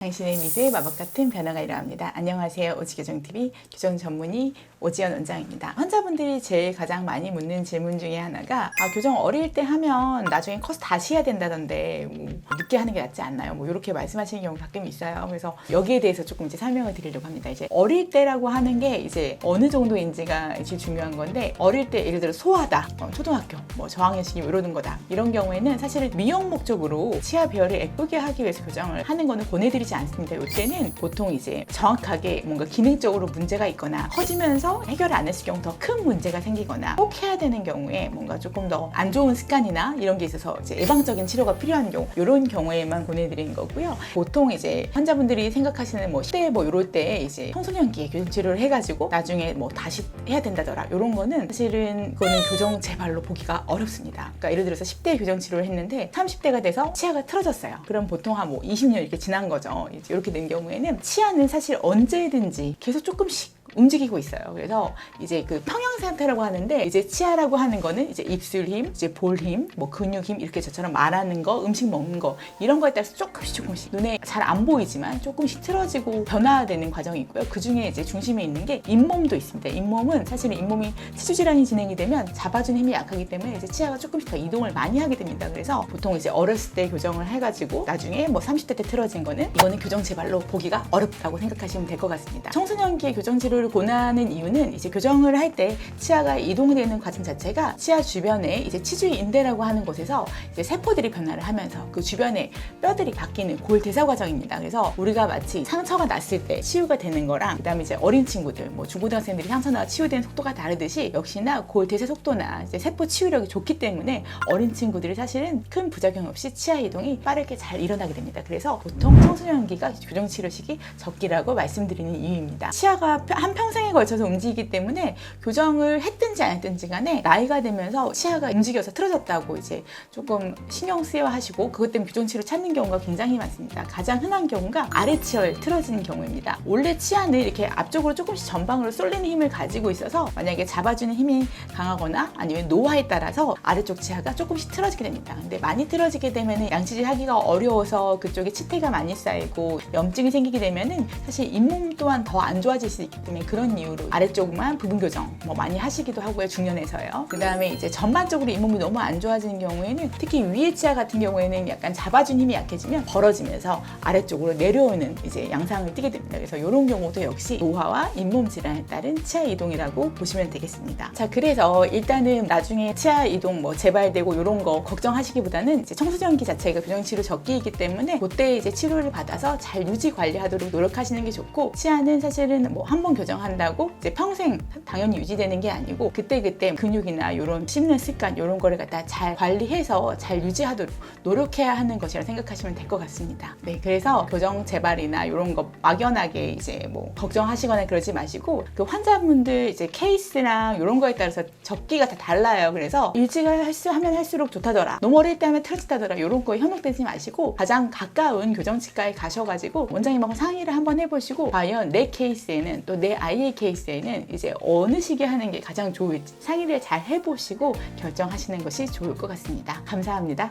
당신의 미드에 마법 같은 변화가 일어납니다. 안녕하세요. 오지교정TV 교정 전문의 오지연 원장입니다. 환자분들이 제일 가장 많이 묻는 질문 중에 하나가 교정 어릴 때 하면 나중에 커서 다시 해야 된다던데 늦게 하는 게 낫지 않나요? 이렇게 말씀하시는 경우 가끔 있어요. 그래서 여기에 대해서 조금 이제 설명을 드리려고 합니다. 이제 어릴 때라고 하는 게 이제 어느 정도인지가 제일 중요한 건데, 어릴 때 예를 들어 소아다, 초등학교, 저학년식이 이러는 거다, 이런 경우에는 사실 미용 목적으로 치아 배열을 예쁘게 하기 위해서 교정을 하는 거는 권해드리지 않습니다. 이때는 보통 이제 정확하게 뭔가 기능적으로 문제가 있거나 커지면서 해결 안 했을 경우 더 큰 문제가 생기거나 꼭 해야 되는 경우에 뭔가 조금 더 안 좋은 습관이나 이런 게 있어서 이제 예방적인 치료가 필요한 경우, 이런 경우에만 보내드리는 거고요. 보통 이제 환자분들이 생각하시는 10대 이럴 때 이제 청소년기에 교정 치료를 해가지고 나중에 다시 해야 된다더라, 이런 거는 사실은 그거는 교정 재발로 보기가 어렵습니다. 그러니까 예를 들어서 10대 교정 치료를 했는데 30대가 돼서 치아가 틀어졌어요. 그럼 보통 한 20년 이렇게 지난 거죠. 이렇게 된 경우에는 치아는 사실 언제든지 계속 조금씩 움직이고 있어요. 그래서 이제 그 평형 상태라고 하는데, 이제 치아라고 하는 거는 이제 입술 힘, 이제 볼 힘, 근육 힘, 이렇게 저처럼 말하는 거, 음식 먹는 거, 이런 거에 따라서 조금씩 눈에 잘 안 보이지만 조금씩 틀어지고 변화되는 과정이 있고요. 그 중에 이제 중심에 있는 게 잇몸도 있습니다. 잇몸은 사실은 잇몸이 치주 질환이 진행이 되면 잡아주는 힘이 약하기 때문에 이제 치아가 조금씩 더 이동을 많이 하게 됩니다. 그래서 보통 이제 어렸을 때 교정을 해가지고 나중에 30대 때 틀어진 거는, 이거는 교정 재발로 보기가 어렵다고 생각하시면 될 것 같습니다. 청소년기에 교정 치료 권하는 이유는 이제 교정을 할 때 치아가 이동되는 과정 자체가 치아 주변에 이제 치주의 인대라고 하는 곳에서 이제 세포들이 변화를 하면서 그 주변에 뼈들이 바뀌는 골 대사 과정입니다. 그래서 우리가 마치 상처가 났을 때 치유가 되는 거랑, 그다음에 이제 어린 친구들, 중고등학생들이 상처나 치유되는 속도가 다르듯이 역시나 골 대사 속도나 이제 세포 치유력이 좋기 때문에 어린 친구들이 사실은 큰 부작용 없이 치아 이동이 빠르게 잘 일어나게 됩니다. 그래서 보통 청소년기가 교정 치료 시기 적기라고 말씀드리는 이유입니다. 치아가 한 평생에 걸쳐서 움직이기 때문에 교정을 했든지 안 했든지 간에 나이가 되면서 치아가 움직여서 틀어졌다고 이제 조금 신경 쓰여 하시고, 그것 때문에 교정 치료 찾는 경우가 굉장히 많습니다. 가장 흔한 경우가 아래치열 틀어지는 경우입니다. 원래 치아는 이렇게 앞쪽으로 조금씩 전방으로 쏠리는 힘을 가지고 있어서 만약에 잡아주는 힘이 강하거나 아니면 노화에 따라서 아래쪽 치아가 조금씩 틀어지게 됩니다. 근데 많이 틀어지게 되면 양치질 하기가 어려워서 그쪽에 치태가 많이 쌓이고 염증이 생기게 되면은 사실 잇몸 또한 더 안 좋아질 수 있기 때문에 그런 이유로 아래쪽만 부분 교정 많이 하시기도 하고요, 중년에서요. 그 다음에 이제 전반적으로 잇몸이 너무 안 좋아지는 경우에는, 특히 위에 치아 같은 경우에는 약간 잡아준 힘이 약해지면 벌어지면서 아래쪽으로 내려오는 이제 양상을 띠게 됩니다. 그래서 이런 경우도 역시 노화와 잇몸 질환에 따른 치아 이동이라고 보시면 되겠습니다. 자, 그래서 일단은 나중에 치아 이동 재발되고 이런 거 걱정하시기보다는 이제 청소년기 자체가 교정 치료 적기이기 때문에 그때 이제 치료를 받아서 잘 유지 관리하도록 노력하시는 게 좋고, 치아는 사실은 한 번 교정한다고 이제 평생 당연히 유지되는 게 아니고 그때그때 근육이나 이런 씹는 습관 이런 거를 갖다 잘 관리해서 잘 유지하도록 노력해야 하는 것이라 생각하시면 될 것 같습니다. 네, 그래서 교정 재발이나 이런 거 막연하게 이제 걱정하시거나 그러지 마시고, 그 환자분들 이제 케이스랑 이런 거에 따라서 적기가 다 달라요. 그래서 일찍 하면 할수록 좋다더라, 너무 어릴 때 하면 틀어지다더라, 이런 거에 현혹되지 마시고 가장 가까운 교정치과에 가셔가지고 원장님하고 상의를 한번 해보시고, 과연 내 케이스에는 또 내 아이의 케이스에는 이제 어느 시기에 하는 게 가장 좋을지 상의를 잘 해보시고 결정하시는 것이 좋을 것 같습니다. 감사합니다.